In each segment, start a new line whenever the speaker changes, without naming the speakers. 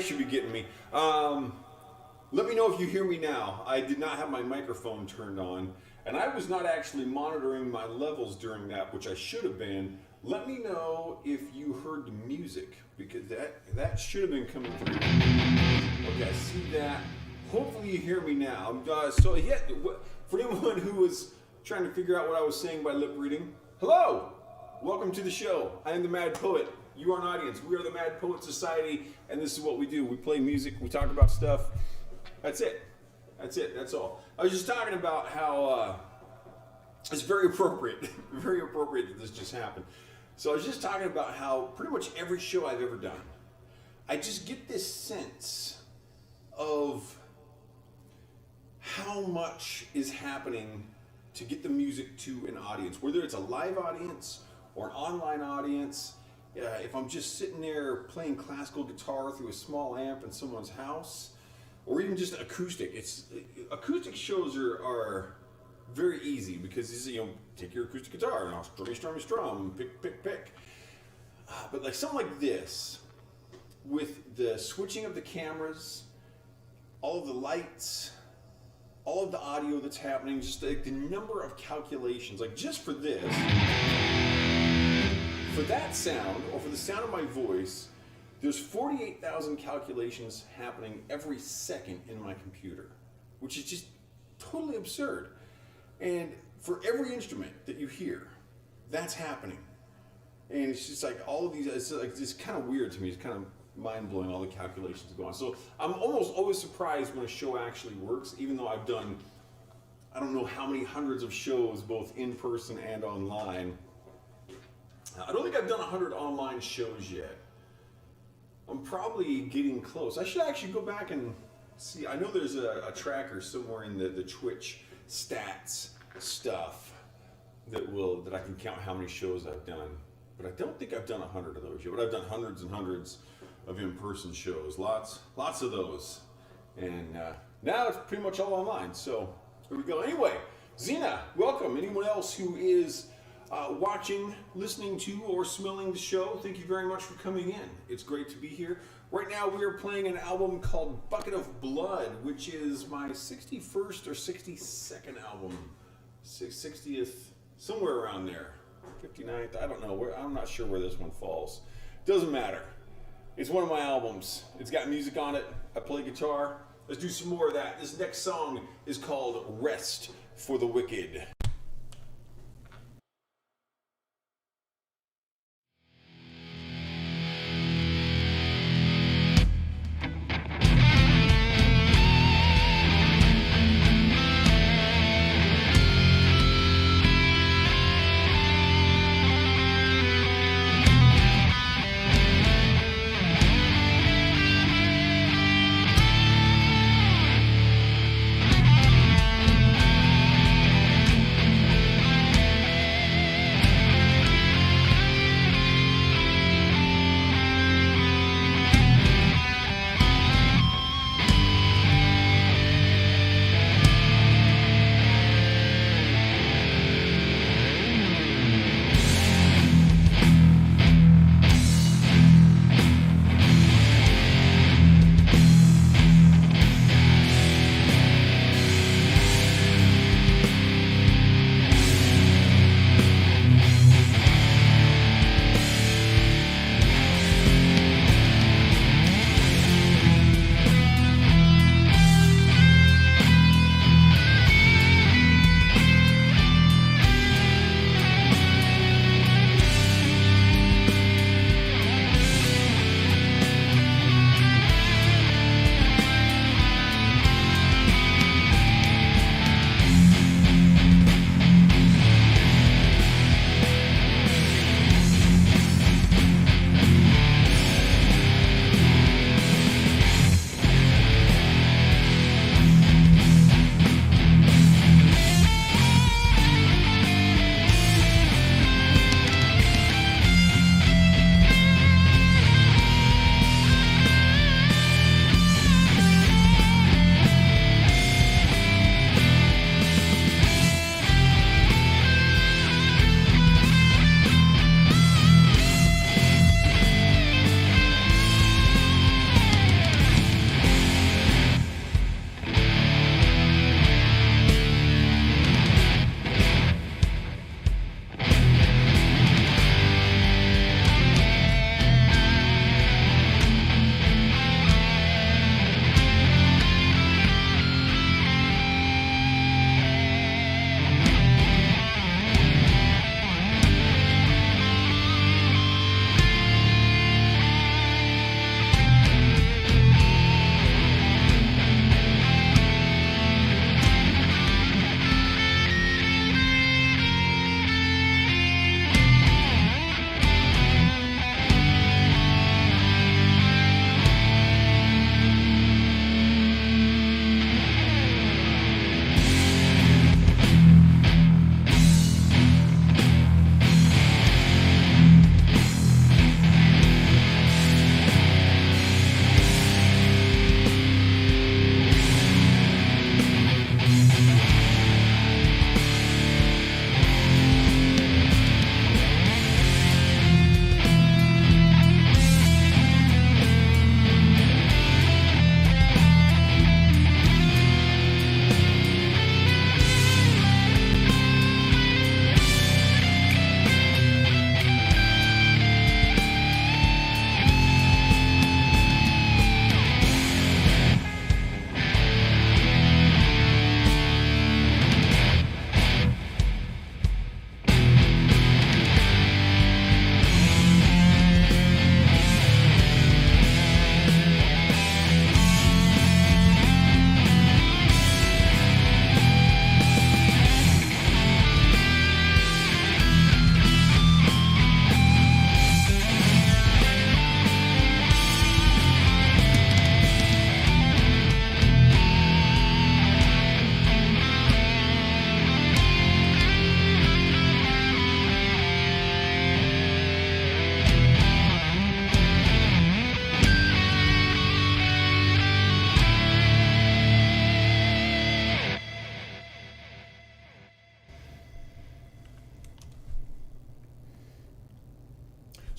should be getting me. Let me know if you hear me now. I did not have my microphone turned on, and I was not actually monitoring my levels during that, which I should have been. Let me know if you heard the music, because that should have been coming through. Okay, I see that. Hopefully you hear me now. So yeah, for anyone who was trying to figure out what I was saying by lip reading, hello! Welcome to the show. I am the Mad Poet. You are an audience. We are the Mad Poet Society, and this is what we do. We play music, we talk about stuff. That's it. That's all. I was just talking about how it's very appropriate that this just happened. So I was just talking about how pretty much every show I've ever done, I just get this sense of how much is happening to get the music to an audience, whether it's a live audience or an online audience. If I'm just sitting there playing classical guitar through a small amp in someone's house, or even just acoustic. Acoustic shows are very easy because take your acoustic guitar and I'll strum, pick. But like something like this, with the switching of the cameras, all of the lights, all of the audio that's happening, just like the number of calculations, like just for this, for that sound, or for the sound of my voice, there's 48,000 calculations happening every second in my computer, which is just totally absurd. And for every instrument that you hear, that's happening. And it's just like all of these, it's kind of weird to me. It's kind of mind-blowing, all the calculations go on. So I'm almost always surprised when a show actually works, even though I've done, I don't know how many hundreds of shows, both in person and online. I don't think I've done 100 online shows yet. I'm probably getting close. I should actually go back and see. I know there's a tracker somewhere in the Twitch stats stuff that I can count how many shows I've done. But I don't think I've done 100 of those yet. But I've done hundreds and hundreds of in-person shows. Lots of those. And now it's pretty much all online. So here we go. Anyway, Zena, welcome. Anyone else who is watching, listening to, or smelling the show, thank you very much for coming in. It's great to be here. Right now we are playing an album called Bucket of Blood, which is my 61st or 62nd album. 60th, somewhere around there. 59th, I don't know. I'm not sure where this one falls. Doesn't matter. It's one of my albums. It's got music on it. I play guitar. Let's do some more of that. This next song is called Rest for the Wicked.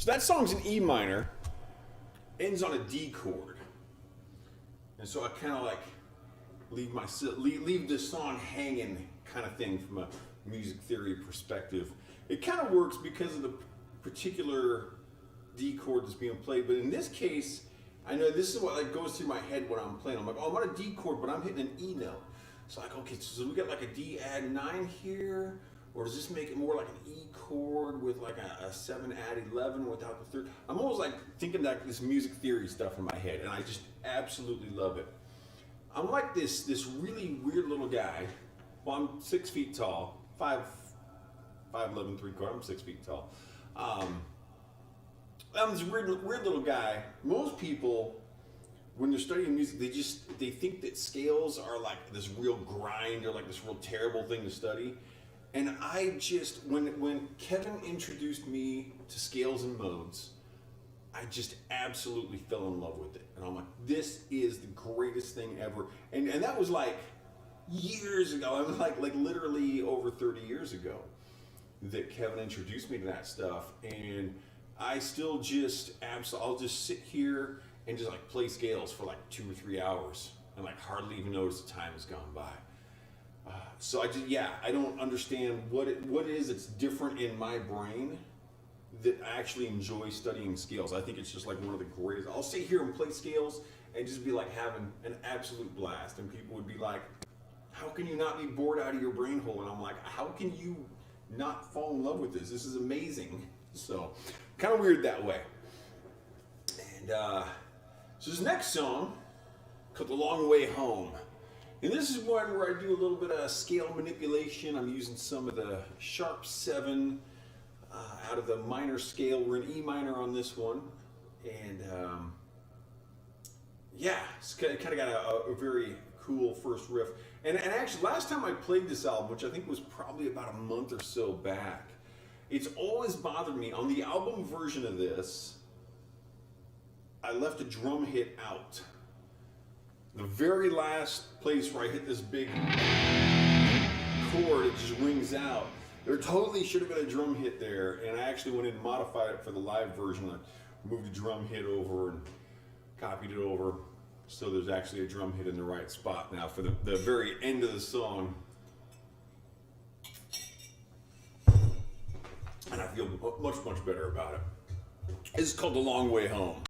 So that song's in E minor, ends on a D chord. And so I kind of like leave this song hanging kind of thing from a music theory perspective. It kind of works because of the particular D chord that's being played, but in this case, I know this is what like goes through my head when I'm playing. I'm like, oh, I'm on a D chord, but I'm hitting an E note. So like, okay, so we got like a D add 9 here, or does this make it more like an E chord with like a 7 add 11 without the third? I'm always like thinking like this music theory stuff in my head, and I just absolutely love it. I'm like this really weird little guy. Well, I'm 6 feet tall, 5'11", 3/4. I'm 6 feet tall. I'm this weird little guy. Most people, when they're studying music, they think that scales are like this real grind or like this real terrible thing to study. And I just, when Kevin introduced me to scales and modes, I just absolutely fell in love with it. And I'm like, this is the greatest thing ever. And that was like years ago. I was like literally over 30 years ago that Kevin introduced me to that stuff. And I still just I'll just sit here and just like play scales for like 2 or 3 hours and like hardly even notice the time has gone by. So I don't understand what it is that's different in my brain that I actually enjoy studying scales. I think it's just like one of the greatest. I'll sit here and play scales and just be like having an absolute blast, and people would be like, how can you not be bored out of your brain hole? And I'm like, how can you not fall in love with this? This is amazing. So kind of weird that way. And so this next song called The Long Way Home. And this is one where I do a little bit of scale manipulation. I'm using some of the sharp 7 out of the minor scale. We're in E minor on this one. And yeah, it's kind of got a very cool first riff. And actually, last time I played this album, which I think was probably about a month or so back, it's always bothered me. On the album version of this, I left a drum hit out. The very last place where I hit this big chord, it just rings out. There totally should have been a drum hit there, and I actually went in and modified it for the live version. I moved the drum hit over and copied it over, so there's actually a drum hit in the right spot now for the very end of the song. And I feel much, much better about it. This is called The Long Way Home.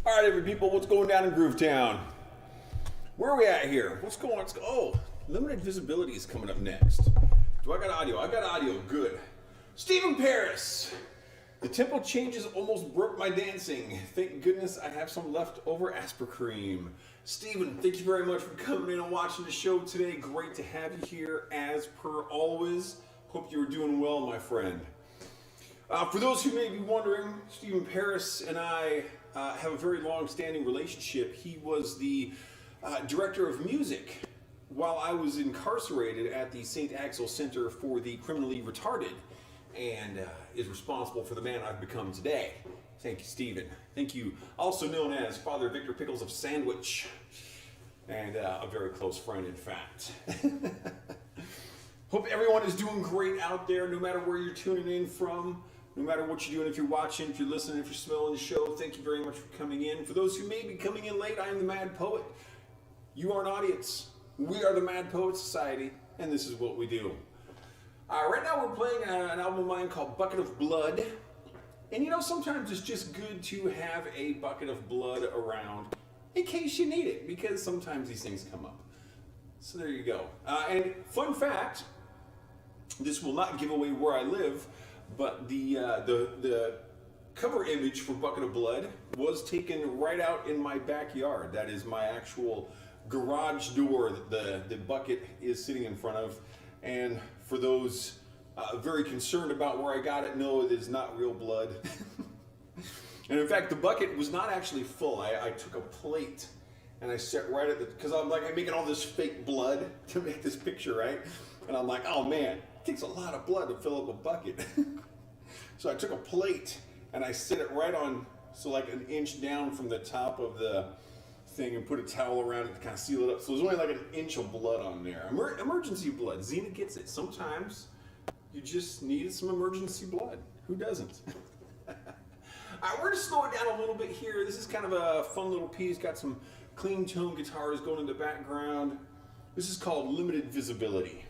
All right, every people, what's going down in Groovetown? Where are we at here? What's going on? Oh, limited visibility is coming up next. Do I got audio? I got audio. Good. Stephen Paris. The tempo changes almost broke my dancing. Thank goodness I have some leftover Aspercream. Stephen, thank you very much for coming in and watching the show today. Great to have you here as per always. Hope you're doing well, my friend. For those who may be wondering, Stephen Paris and I have a very long-standing relationship. He was the director of music while I was incarcerated at the St. Axel Center for the Criminally Retarded, and is responsible for the man I've become today. Thank you, Stephen. Thank you. Also known as Father Victor Pickles of Sandwich, and a very close friend, in fact. Hope everyone is doing great out there, no matter where you're tuning in from, no matter what you're doing, if you're watching, if you're listening, if you're smelling the show. Thank you very much for coming in. For those who may be coming in late, I am the Mad Poet. You are an audience. We are the Mad Poet Society, and this is what we do. Right now we're playing an album of mine called Bucket of Blood. And you know, sometimes it's just good to have a bucket of blood around in case you need it, because sometimes these things come up. So there you go. And fun fact, this will not give away where I live, but the cover image for Bucket of Blood was taken right out in my backyard. That is my actual garage door that the bucket is sitting in front of. And for those very concerned about where I got it, no, it is not real blood. And in fact, the bucket was not actually full. I took a plate and I set right at the, because I'm making all this fake blood to make this picture, right? And I'm like, oh man, it takes a lot of blood to fill up a bucket. So I took a plate and I set it right on, so like an inch down from the top of the thing, and put a towel around it to kind of seal it up. So there's only like an inch of blood on there. Emergency blood. Xena gets it. Sometimes you just need some emergency blood. Who doesn't? We're going to slow it down a little bit here. This is kind of a fun little piece. Got some clean tone guitars going in the background. This is called Limited Visibility.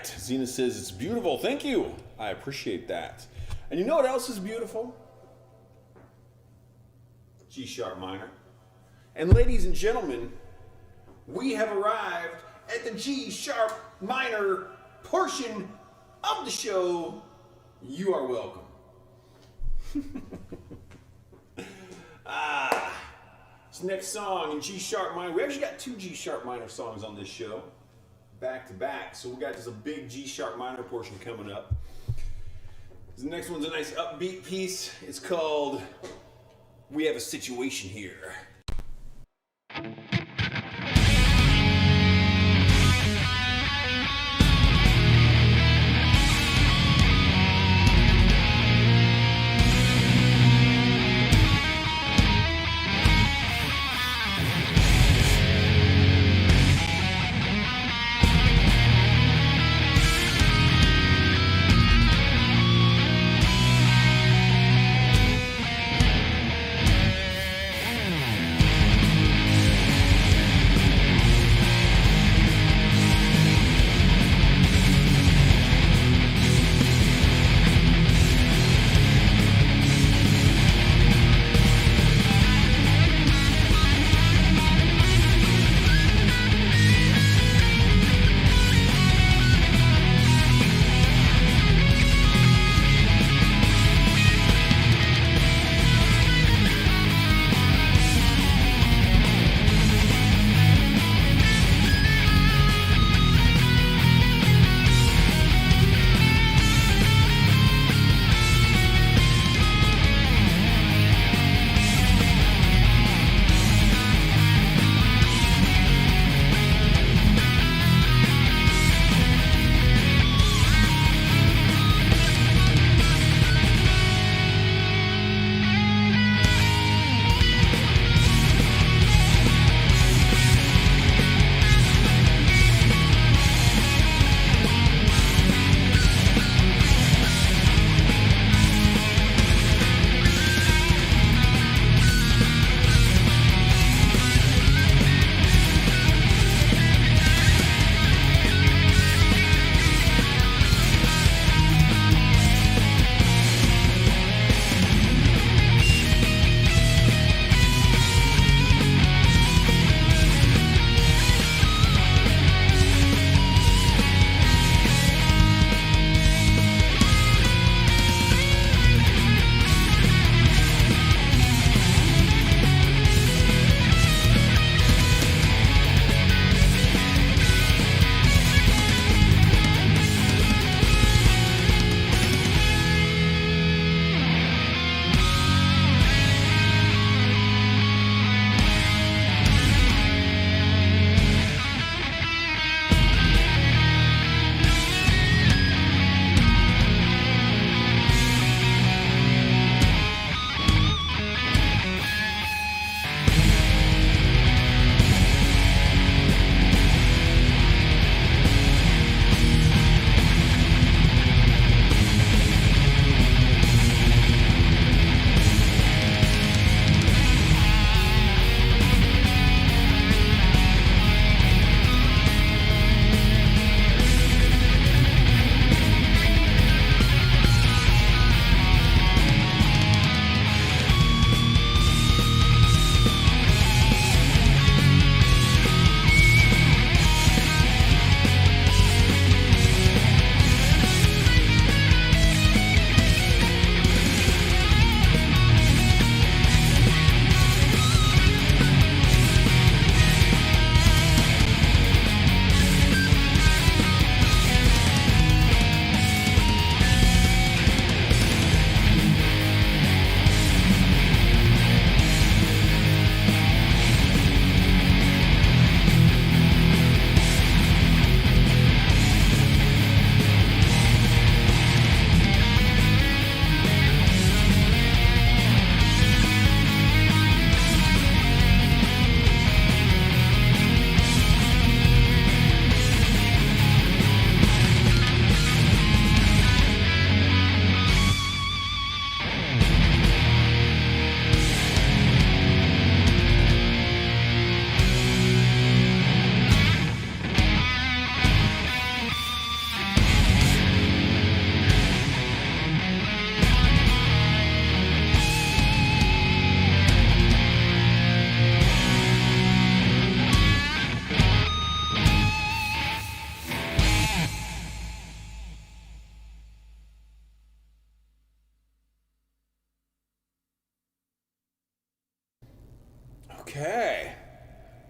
right. Zena says it's beautiful. Thank you. I appreciate that. And you know what else is beautiful? G sharp minor. And ladies and gentlemen, we have arrived at the G sharp minor portion of the show. You are welcome. This next song in G sharp minor. We actually got 2 G sharp minor songs on this show, back to back. So we got just a big G sharp minor portion coming up. The next one's a nice upbeat piece. It's called We Have a Situation Here.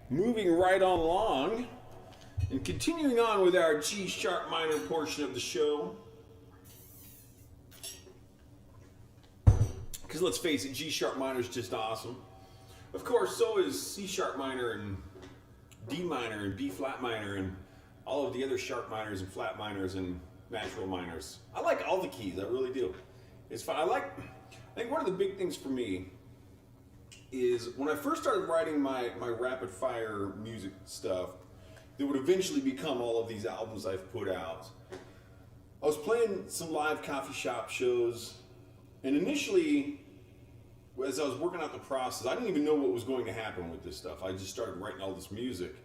moving right on along and continuing on with our G sharp minor portion of the show. Because let's face it, G sharp minor is just awesome. Of course, so is C sharp minor and D minor and B flat minor and all of the other sharp minors and flat minors and natural minors. I like all the keys, I really do. It's fun. I think one of the big things for me is when I first started writing my rapid fire music stuff that would eventually become all of these albums I've put out. I was playing some live coffee shop shows, and initially, as I was working out the process, I didn't even know what was going to happen with this stuff. I just started writing all this music,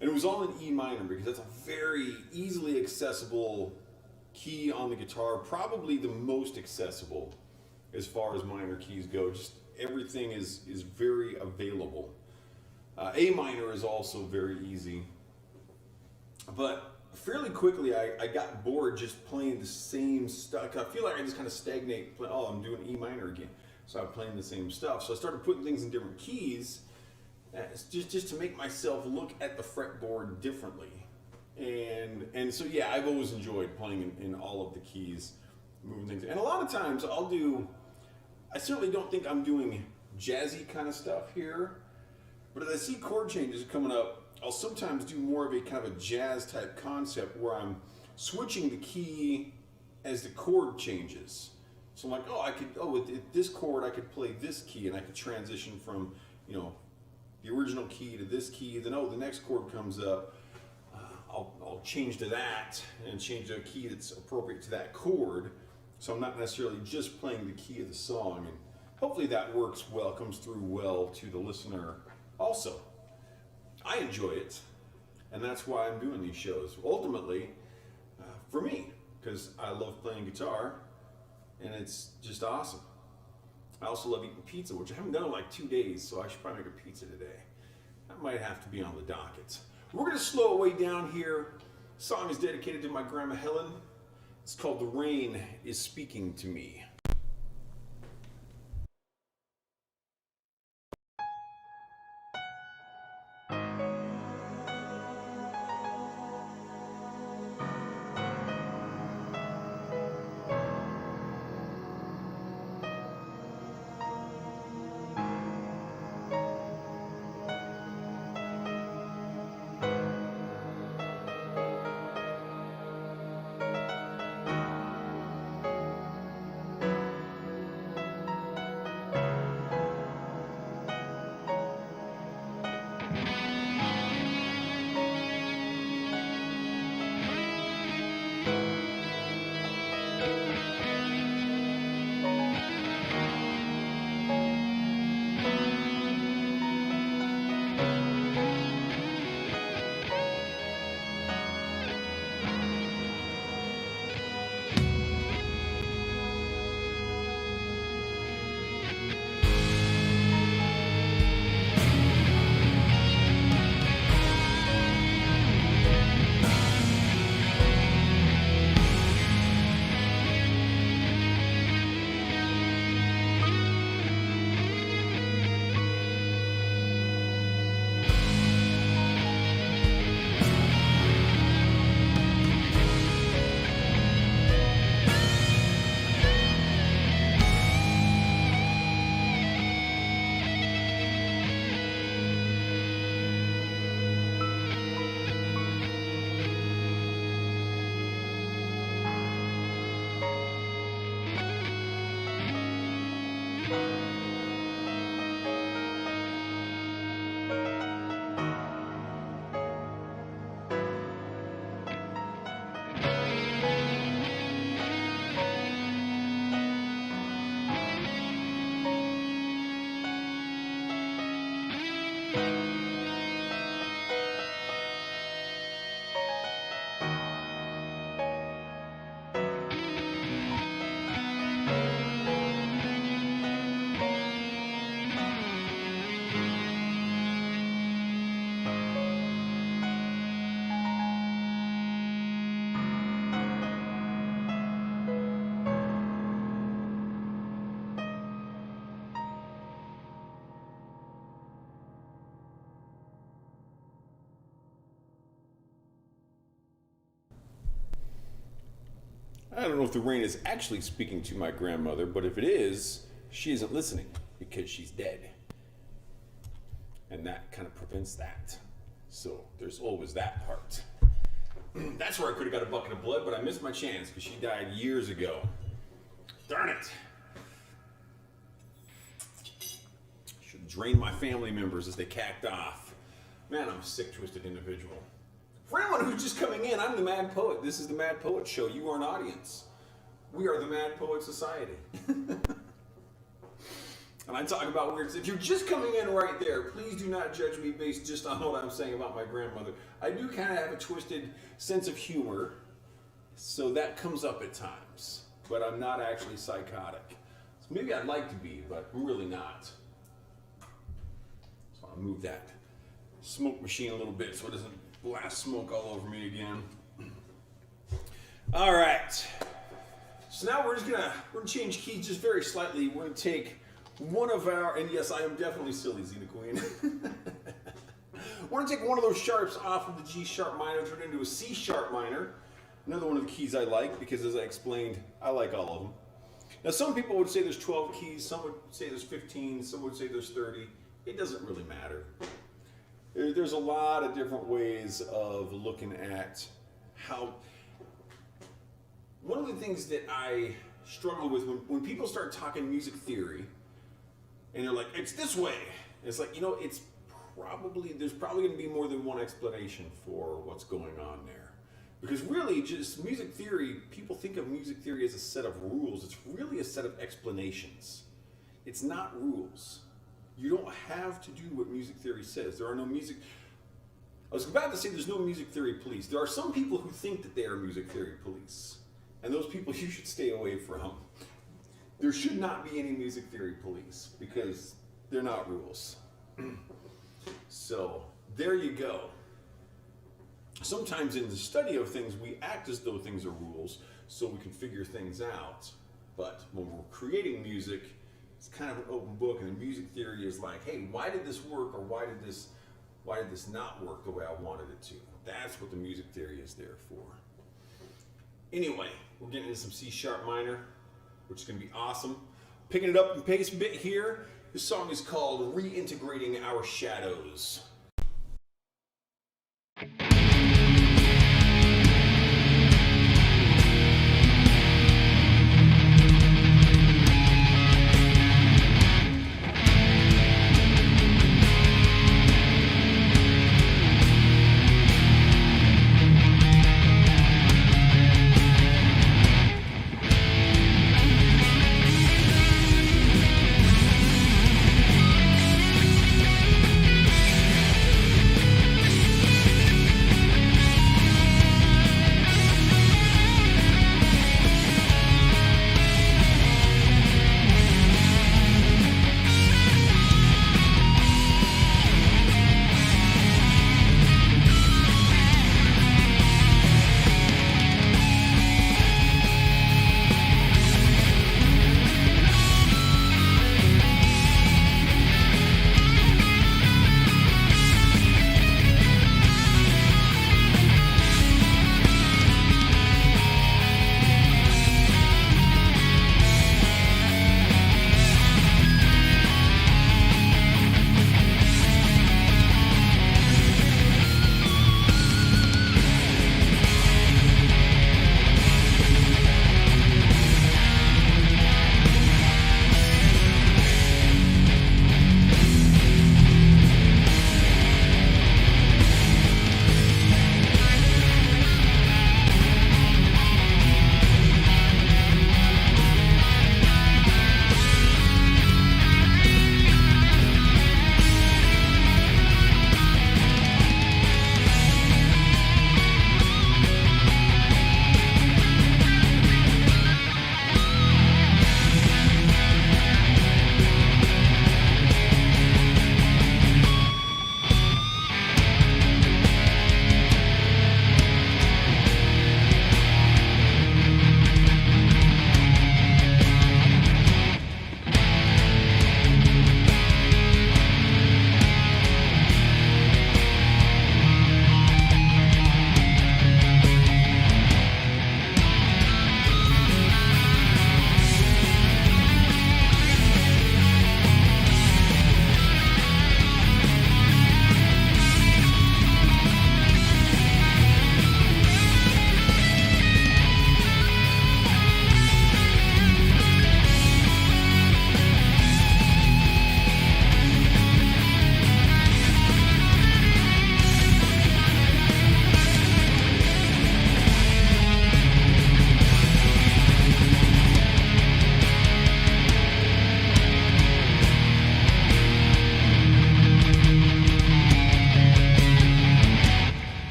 and it was all in E minor because that's a very easily accessible key on the guitar, probably the most accessible as far as minor keys go. Just everything is very available. A minor is also very easy, but fairly quickly I got bored just playing the same stuff. I feel like I just kind of stagnate. Oh, I'm doing E minor again, so I'm playing the same stuff. So I started putting things in different keys, just to make myself look at the fretboard differently. And so yeah, I've always enjoyed playing in all of the keys, moving things. And a lot of times I certainly don't think I'm doing jazzy kind of stuff here, but as I see chord changes coming up, I'll sometimes do more of a kind of a jazz type concept where I'm switching the key as the chord changes. So I'm like, with this chord I could play this key and I could transition from, the original key to this key. Then the next chord comes up, I'll change to that and change to a key that's appropriate to that chord. So I'm not necessarily just playing the key of the song, and hopefully that works well, comes through well to the listener also. I enjoy it, and that's why I'm doing these shows. Ultimately, for me, because I love playing guitar, and it's just awesome. I also love eating pizza, which I haven't done in like 2 days, so I should probably make a pizza today. That might have to be on the docket. We're going to slow it way down here. The song is dedicated to my grandma Helen. It's called The Rain is Speaking to Me. I don't know if the rain is actually speaking to my grandmother, but if it is, she isn't listening because she's dead. And that kind of prevents that. So there's always that part. That's where I could have got a bucket of blood, but I missed my chance because she died years ago. Darn it. Should have drained my family members as they cacked off. Man, I'm a sick, twisted individual. For anyone who's just coming in, I'm the Mad Poet. This is the Mad Poet Show. You are an audience. We are the Mad Poet Society. And I talk about weird stuff. If you're just coming in right there, please do not judge me based just on what I'm saying about my grandmother. I do kind of have a twisted sense of humor, so that comes up at times. But I'm not actually psychotic. So maybe I'd like to be, but I'm really not. So I'll move that smoke machine a little bit so it doesn't blast smoke all over me again. All right. So now we're gonna change keys just very slightly. We're gonna take one of our, and yes, I am definitely silly, Xena Queen. We're gonna take one of those sharps off of the G sharp minor, turn it into a C sharp minor. Another one of the keys I like because, as I explained, I like all of them. Now, some people would say there's 12 keys, some would say there's 15, some would say there's 30. It doesn't really matter. There's a lot of different ways of looking at how. One of the things that I struggle with when people start talking music theory, and they're like, it's this way. It's like, there's probably going to be more than one explanation for what's going on there. Because really, just music theory, people think of music theory as a set of rules. It's really a set of explanations. It's not rules. You don't have to do what music theory says. There are no music... I was about to say there's no music theory police. There are some people who think that they are music theory police. And those people you should stay away from. There should not be any music theory police because they're not rules. So, there you go. Sometimes in the study of things, we act as though things are rules so we can figure things out. But when we're creating music, it's kind of an open book, and the music theory is like, hey, why did this work, or why did this not work the way I wanted it to? That's what the music theory is there for. Anyway, we're getting into some C sharp minor, which is going to be awesome. Picking it up in pace a bit here. This song is called Reintegrating Our Shadows.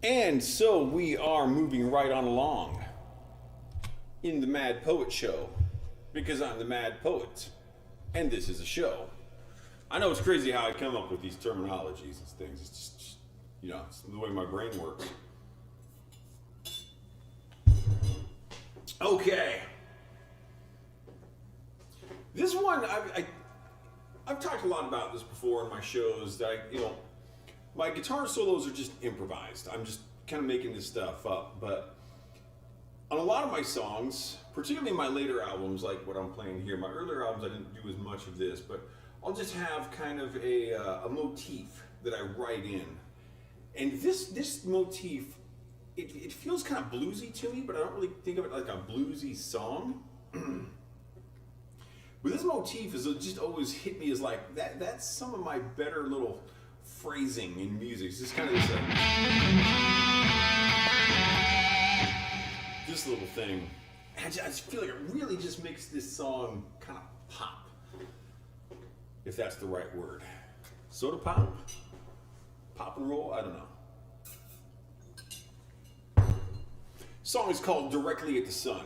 And so we are moving right on along in the Mad Poet Show, because I'm the Mad Poet, and this is a show. I know it's crazy how I come up with these terminologies and things. It's just it's the way my brain works. Okay. This one, I've talked a lot about this before in my shows, that my guitar solos are just improvised. I'm just kind of making this stuff up. But on a lot of my songs, particularly my later albums, like what I'm playing here, my earlier albums I didn't do as much of this, but I'll just have kind of a motif that I write in. And this motif, it feels kind of bluesy to me, but I don't really think of it like a bluesy song. But this motif has just always hit me as like, that's some of my better little phrasing in music. It's just kind of this little thing. I just feel like it really just makes this song kind of pop, if that's the right word. Soda pop? Pop and roll? I don't know. Song is called Directly at the Sun.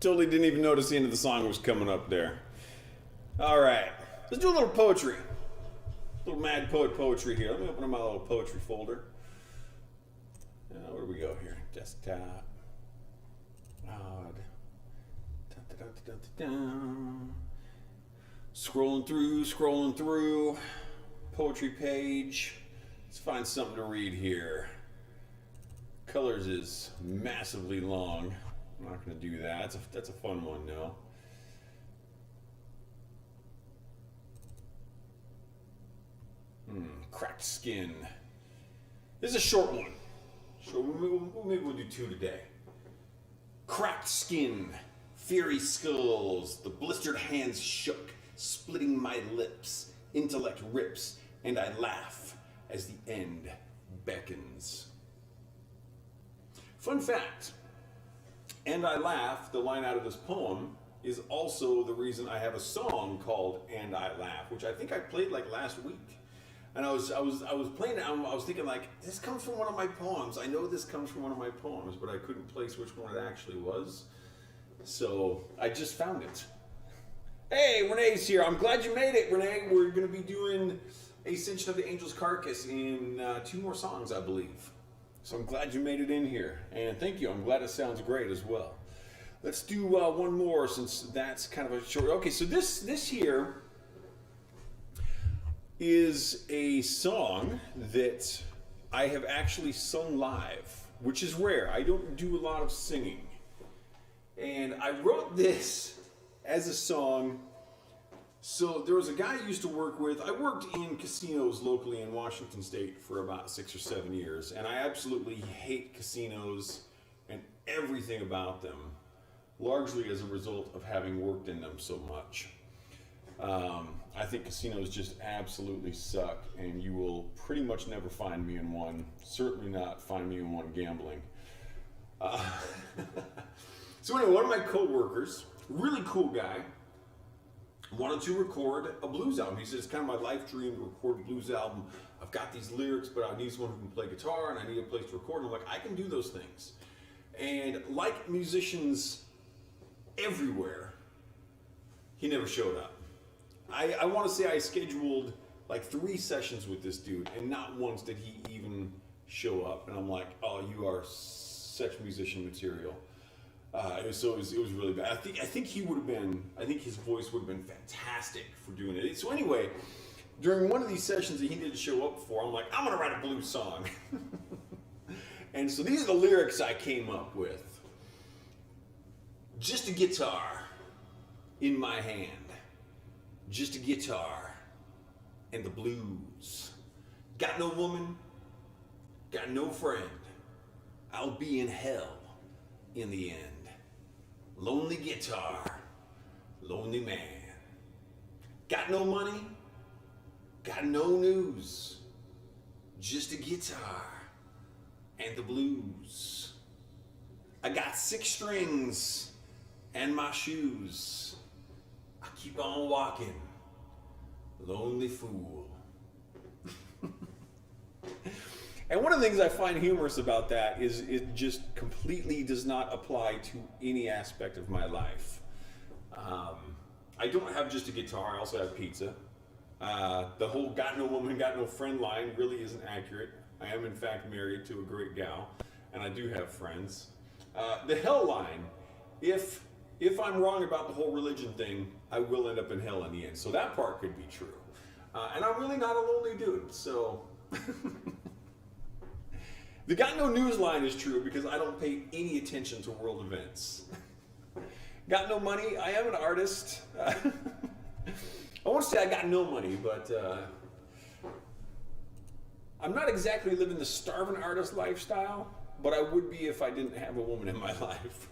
Totally didn't even notice the end of the song was coming up there. All right, let's do a little poetry. A little Mad Poet poetry here. Let me open up my little poetry folder. Where do we go here? Desktop. Scrolling through. Poetry page. Let's find something to read here. Colors is massively long. I'm not going to do that. That's a fun one, though. Cracked skin. This is a short one. So maybe we'll do 2 today. Cracked skin, fiery skulls, the blistered hands shook, splitting my lips. Intellect rips, and I laugh as the end beckons. Fun fact, and I laugh, the line out of this poem, is also the reason I have a song called And I Laugh, which I think I played like last week. And I was playing it, I was thinking like, this comes from one of my poems. I know this comes from one of my poems, but I couldn't place which one it actually was. So I just found it. Hey, Renee's here. I'm glad you made it, Renee. We're going to be doing Ascension of the Angel's Carcass in 2 more songs, I believe. So I'm glad you made it in here. And thank you. I'm glad it sounds great as well. Let's do one more since that's kind of a short... Okay, so this here is a song that I have actually sung live, which is rare. I don't do a lot of singing. And I wrote this as a song. So there was a guy I used to work with. I worked in casinos locally in Washington State for about 6 or 7 years, and I absolutely hate casinos and everything about them, largely as a result of having worked in them so much. I think casinos just absolutely suck, and you will pretty much never find me in one. Certainly not find me in one gambling. So anyway, one of my co-workers, really cool guy, wanted to record a blues album. He said, it's kind of my life dream to record a blues album. I've got these lyrics, but I need someone who can play guitar, and I need a place to record. And I'm like, I can do those things. And like musicians everywhere, he never showed up. I want to say I scheduled like 3 sessions with this dude, and not once did he even show up. And I'm like, oh, you are such musician material. It was really bad. I think he would have been. I think his voice would have been fantastic for doing it. So anyway, during one of these sessions that he didn't show up for, I'm like, I'm gonna write a blues song. And so these are the lyrics I came up with. Just a guitar in my hand. Just a guitar and the blues. Got no woman, got no friend. I'll be in hell in the end. Lonely guitar, lonely man. Got no money, got no news. Just a guitar and the blues. I got 6 strings and my shoes. I keep on walking, lonely fool. And one of the things I find humorous about that is it just completely does not apply to any aspect of my life. I don't have just a guitar, I also have pizza. The whole got no woman, got no friend line really isn't accurate. I am in fact married to a great gal, and I do have friends. The hell line, if I'm wrong about the whole religion thing, I will end up in hell in the end. So that part could be true. And I'm really not a lonely dude, so... The got no news line is true because I don't pay any attention to world events. Got no money, I am an artist. I won't say I got no money, but I'm not exactly living the starving artist lifestyle, but I would be if I didn't have a woman in my life.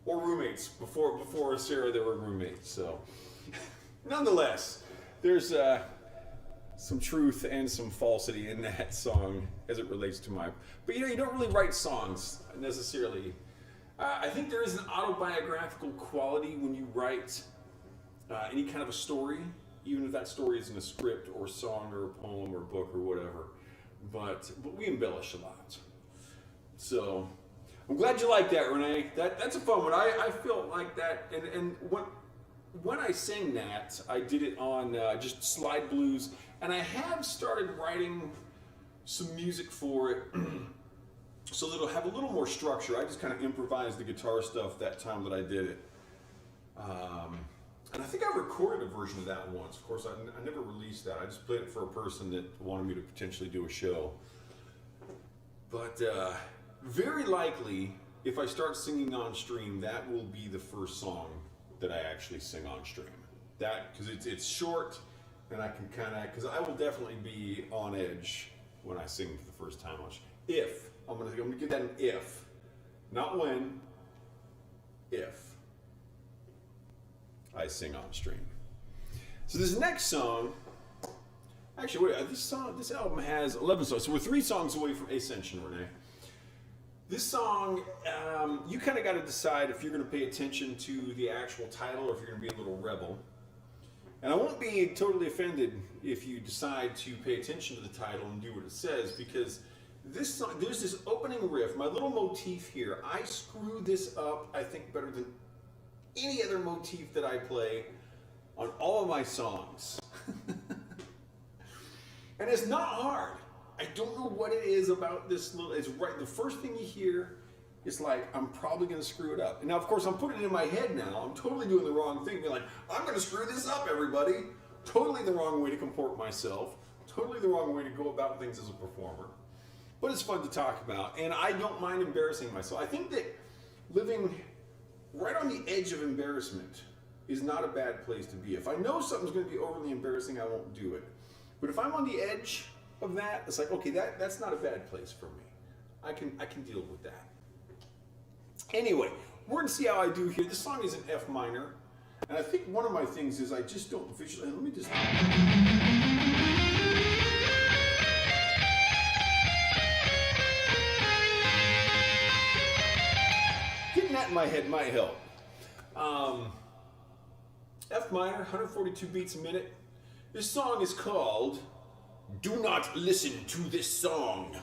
Or roommates. Before Sarah, there were roommates, so. Nonetheless, there's some truth and some falsity in that song as it relates to my... But you don't really write songs necessarily. I think there is an autobiographical quality when you write any kind of a story, even if that story isn't a script or a song or a poem or a book or whatever. But we embellish a lot. So I'm glad you like that, Renee. That's a fun one. I feel like that, and when I sing that, I did it on just slide blues, and I have started writing some music for it, so that it'll have a little more structure. I just kind of improvised the guitar stuff that time that I did it. And I think I recorded a version of that once. Of course, I never released that. I just played it for a person that wanted me to potentially do a show. But very likely, if I start singing on stream, that will be the first song that I actually sing on stream. That, because it's short, and I can kind of, because I will definitely be on edge when I sing for the first time on stream. If, I'm gonna give that an if. Not when, if I sing on stream. So this next song, actually, wait, this album has 11 songs, so we're 3 songs away from Ascension, Renee. This song, you kind of got to decide if you're going to pay attention to the actual title or if you're going to be a little rebel. And I won't be totally offended if you decide to pay attention to the title and do what it says, because this song, there's this opening riff, my little motif here. I screw this up, I think, better than any other motif that I play on all of my songs. And it's not hard. I don't know what it is about this little, it's right, the first thing you hear is like, I'm probably gonna screw it up. And now, of course, I'm putting it in my head now. I'm totally doing the wrong thing. Being like, I'm gonna screw this up, everybody. Totally the wrong way to comport myself. Totally the wrong way to go about things as a performer. But it's fun to talk about, and I don't mind embarrassing myself. I think that living right on the edge of embarrassment is not a bad place to be. If I know something's going to be overly embarrassing, I won't do it. But if I'm on the edge of that, it's like, okay, that's not a bad place for me. I can deal with that. Anyway, we're going to see how I do here. This song is in F minor, and I think one of my things is I just don't visualize. Let me just. Getting that in my head might help. F minor, 142 beats a minute. This song is called Do Not Listen to This Song.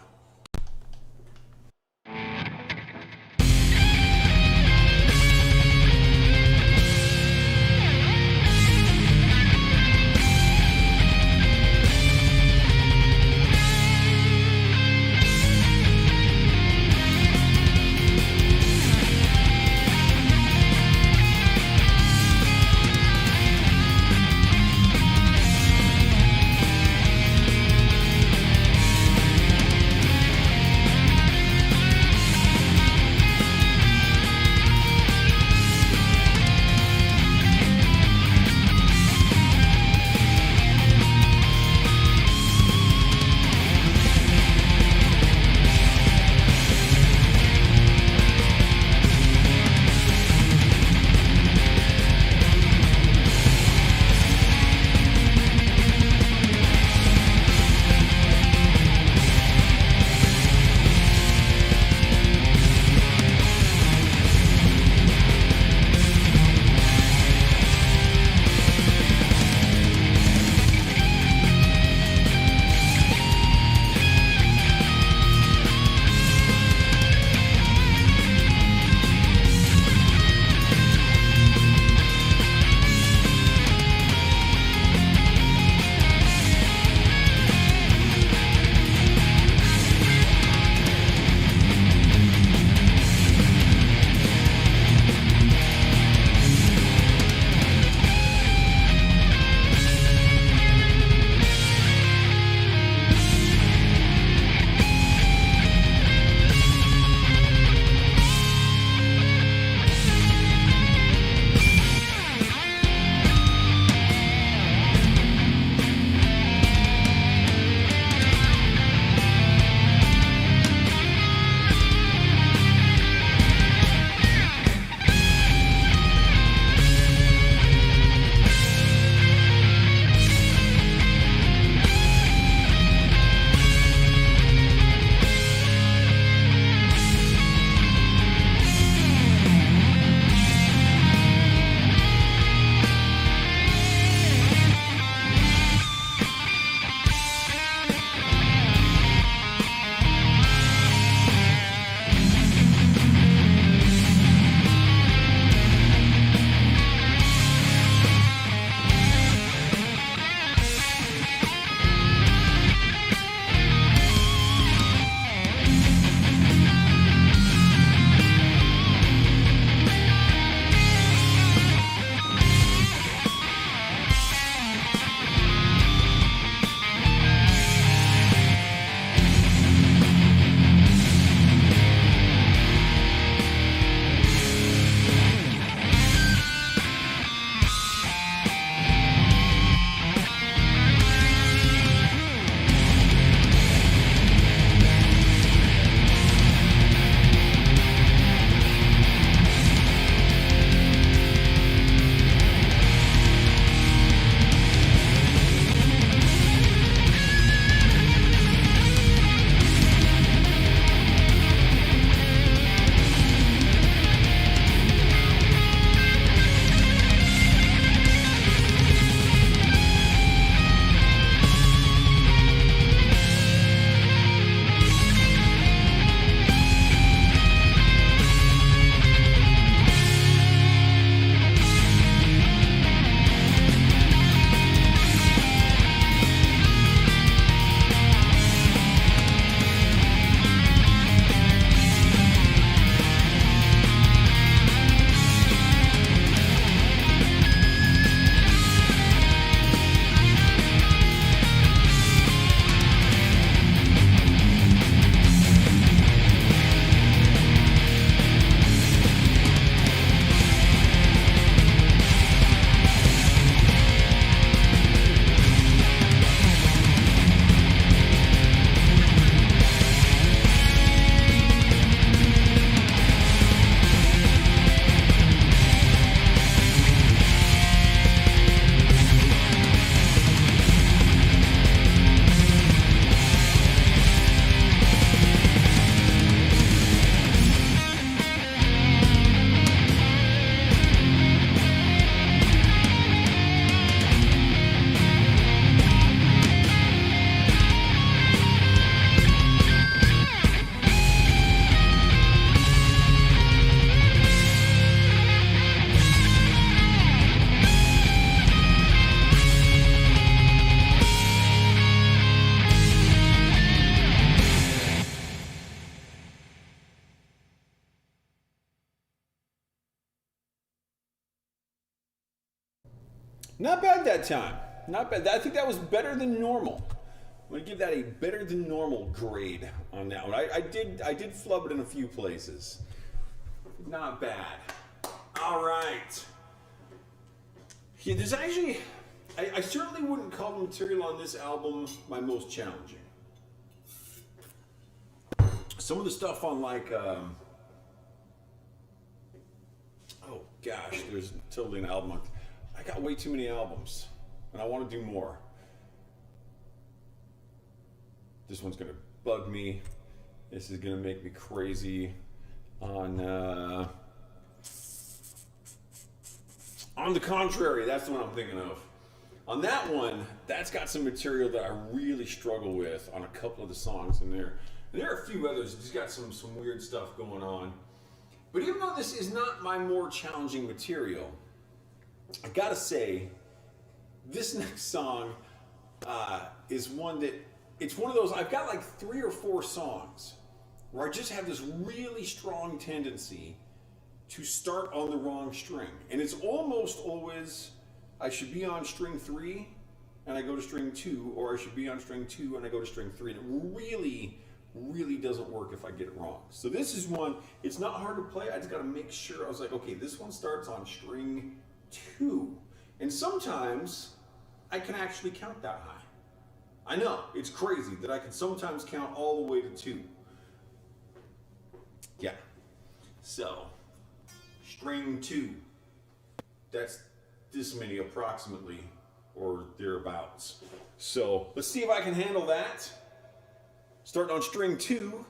Not bad that time. Not bad. I think that was better than normal. I'm gonna give that a better than normal grade on that one. I did flub it in a few places. Not bad. All right. Yeah, there's actually, I certainly wouldn't call the material on this album my most challenging. Some of the stuff on like, oh gosh, there's totally an album. I got way too many albums, and I want to do more. This one's gonna bug me. This is gonna make me crazy. On the contrary, that's the one I'm thinking of. On that one, that's got some material that I really struggle with on a couple of the songs in there. And there are a few others. It's got some weird stuff going on. But even though this is not my more challenging material, I gotta say, this next song is one that, it's one of those, I've got like 3 or 4 songs where I just have this really strong tendency to start on the wrong string. And it's almost always, I should be on string 3 and I go to string 2, or I should be on string 2 and I go to string 3. And it really doesn't work if I get it wrong. So this is one, it's not hard to play, I just gotta make sure. I was like, okay, this one starts on string 2. And sometimes I can actually count that high. I know, it's crazy that I can sometimes count all the way to 2. Yeah. So, string 2. That's this many approximately, or thereabouts. So, let's see if I can handle that. Starting on string 2,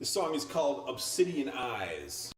this song is called Obsidian Eyes.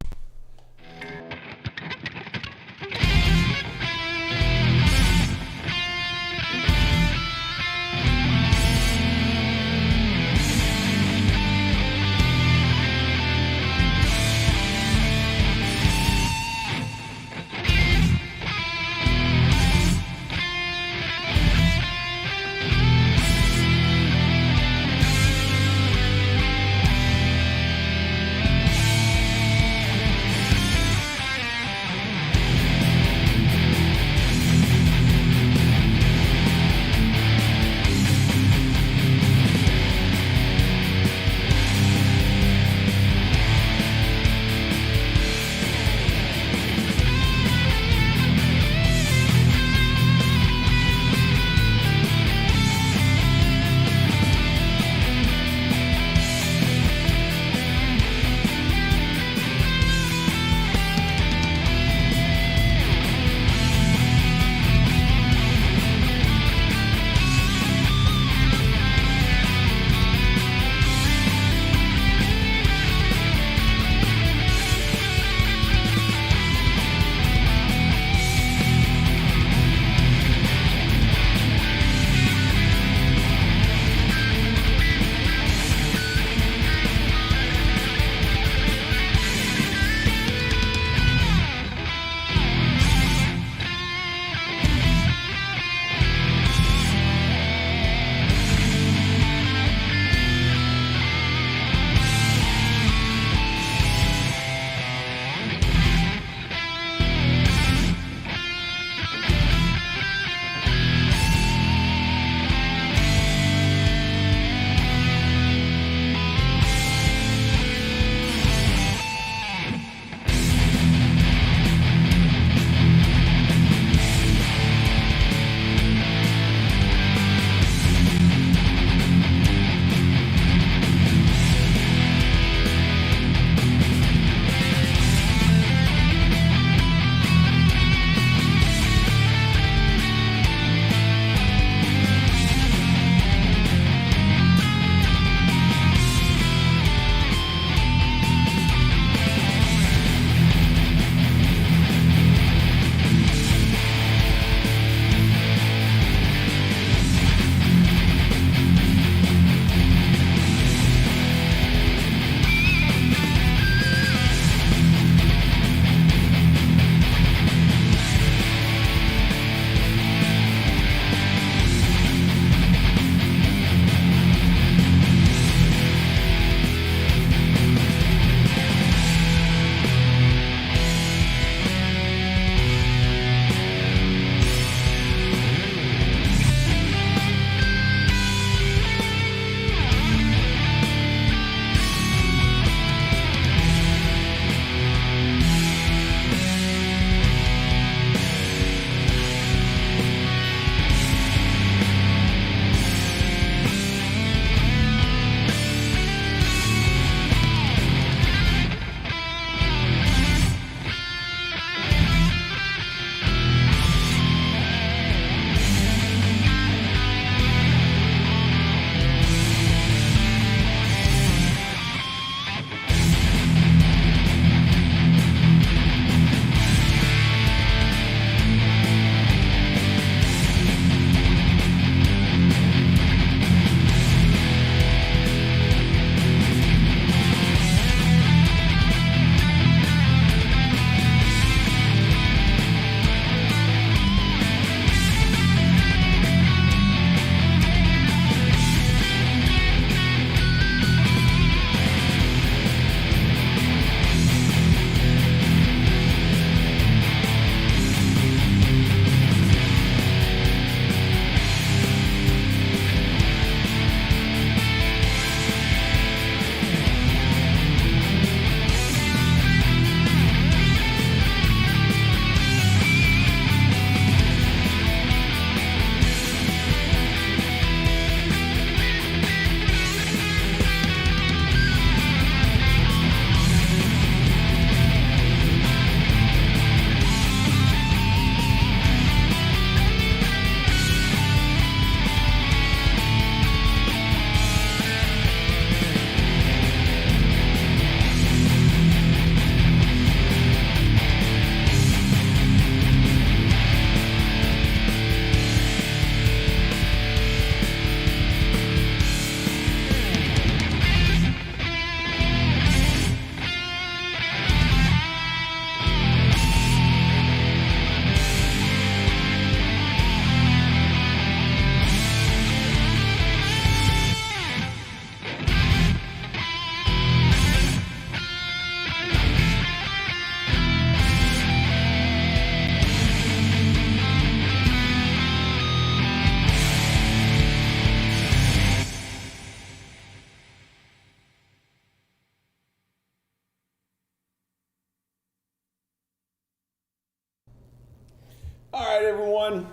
right, everyone.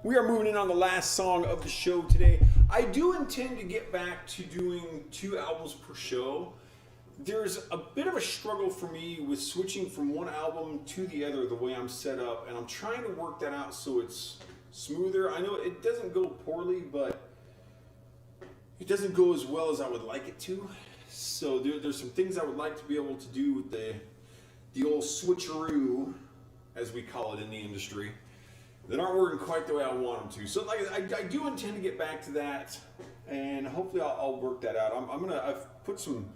We are moving in on the last song of the show today. I do intend to get back to doing 2 albums per show. There's a bit of a struggle for me with switching from one album to the other the way I'm set up, and I'm trying to work that out so it's smoother. I know it doesn't go poorly, but it doesn't go as well as I would like it to. So there's some things I would like to be able to do with the old switcheroo, as we call it in the industry, that aren't working quite the way I want them to. So I do intend to get back to that, and hopefully I'll work that out. I've put some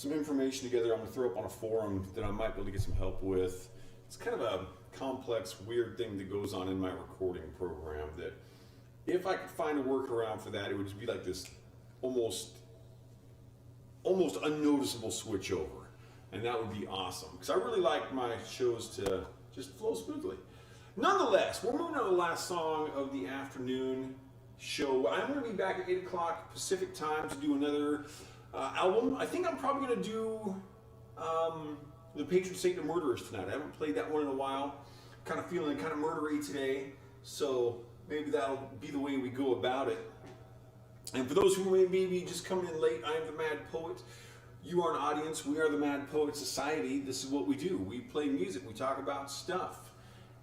information together I'm gonna throw up on a forum that I might be able to get some help with. It's kind of a complex, weird thing that goes on in my recording program that if I could find a workaround for that, it would just be like this almost unnoticeable switch over. And that would be awesome, because I really like my shows to just flow smoothly. Nonetheless, we're moving on to the last song of the afternoon show. I'm going to be back at 8 o'clock Pacific time to do another album. I think I'm probably going to do The Patron Saint of Murderers tonight. I haven't played that one in a while. Kind of feeling kind of murdery today, so maybe that'll be the way we go about it. And for those who may be just coming in late, I am the Mad Poet. You are an audience. We are the Mad Poet Society. This is what we do. We play music. We talk about stuff.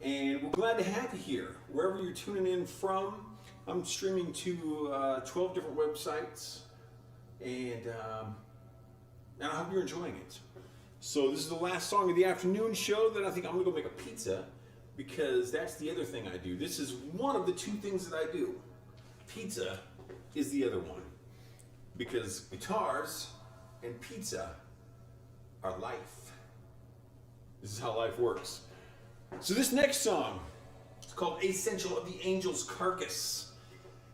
And we're glad to have you here. Wherever you're tuning in from, I'm streaming to 12 different websites. And I hope you're enjoying it. So this is the last song of the afternoon show. Then I think I'm going to go make a pizza, because that's the other thing I do. This is one of the 2 things that I do. Pizza is the other one, because guitars and pizza are life. This is how life works. So this next song is called Essential of the Angel's Carcass.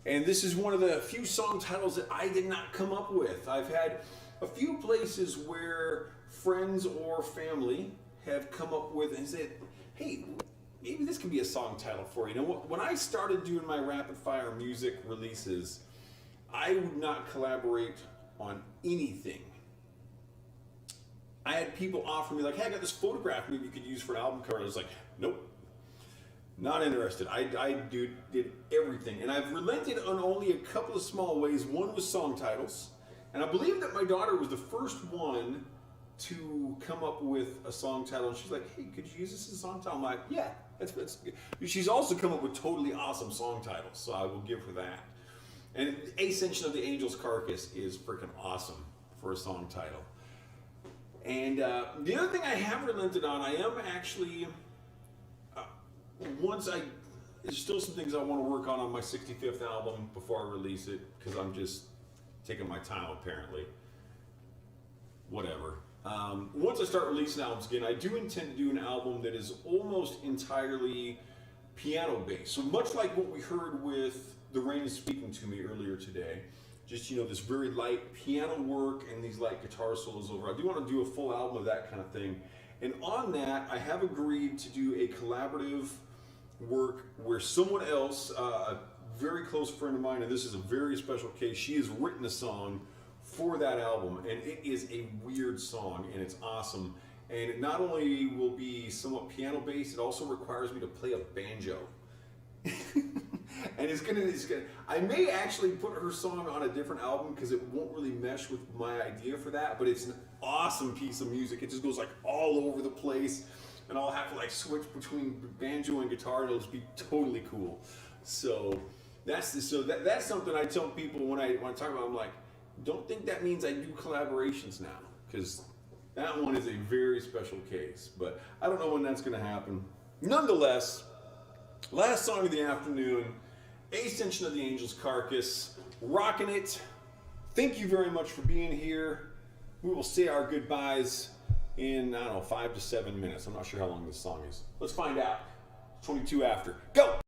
And this is one of the few song titles that I did not come up with. I've had a few places where friends or family have come up with and said, hey, maybe this could be a song title for you. You know, when I started doing my rapid fire music releases, I would not collaborate on anything. I had people offer me like, hey, I got this photograph maybe you could use for an album cover. I was like, nope, not interested. I did everything. And I've relented on only a couple of small ways. One was song titles. And I believe that my daughter was the first one to come up with a song title. And she's like, hey, could you use this as a song title? I'm like, yeah, that's good. She's also come up with totally awesome song titles, so I will give her that. And Ascension of the Angel's Carcass is freaking awesome for a song title. And the other thing I have relented on, I am actually, there's still some things I want to work on my 65th album before I release it, because I'm just taking my time apparently. Whatever. Once I start releasing albums again, I do intend to do an album that is almost entirely piano based. So much like what we heard with The Rain is Speaking to Me earlier today. Just, this very light piano work and these light guitar solos over. I do want to do a full album of that kind of thing. And on that, I have agreed to do a collaborative work where someone else, a very close friend of mine, and this is a very special case, she has written a song for that album, and it is a weird song, and it's awesome. And it not only will be somewhat piano based, it also requires me to play a banjo. And it's gonna, I may actually put her song on a different album because it won't really mesh with my idea for that, but it's an awesome piece of music. It just goes like all over the place, and I'll have to like switch between banjo and guitar, and it'll just be totally cool. So that's something I tell people when I talk about. I'm like, don't think that means I do collaborations now, because that one is a very special case. But I don't know when that's going to happen. Nonetheless, last song of the afternoon, Ascension of the Angel's Carcass, rocking it. Thank you very much for being here. We will say our goodbyes in, 5 to 7 minutes. I'm not sure how long this song is. Let's find out. 22 after. Go!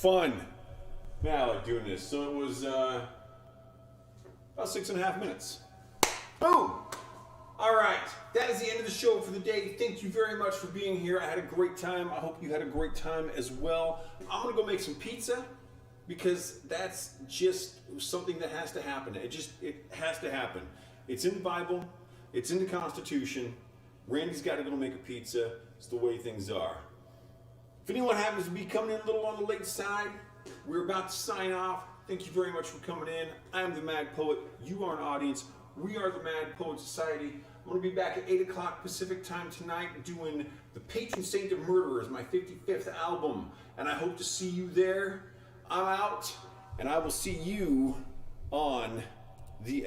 fun. Man, I like doing this. So it was about 6.5 minutes. Boom! All right, that is the end of the show for the day. Thank you very much for being here. I had a great time. I hope you had a great time as well. I'm gonna go make some pizza because that's just something that has to happen. It has to happen. It's in the Bible. It's in the Constitution. Randy's got to go make a pizza. It's the way things are. If anyone happens to be coming in a little on the late side, we're about to sign off. Thank you very much for coming in. I am the Mad Poet. You are an audience. We are the Mad Poet Society. I'm going to be back at 8 o'clock Pacific time tonight doing The Patron Saint of Murderers, my 55th album. And I hope to see you there. I'm out, and I will see you on the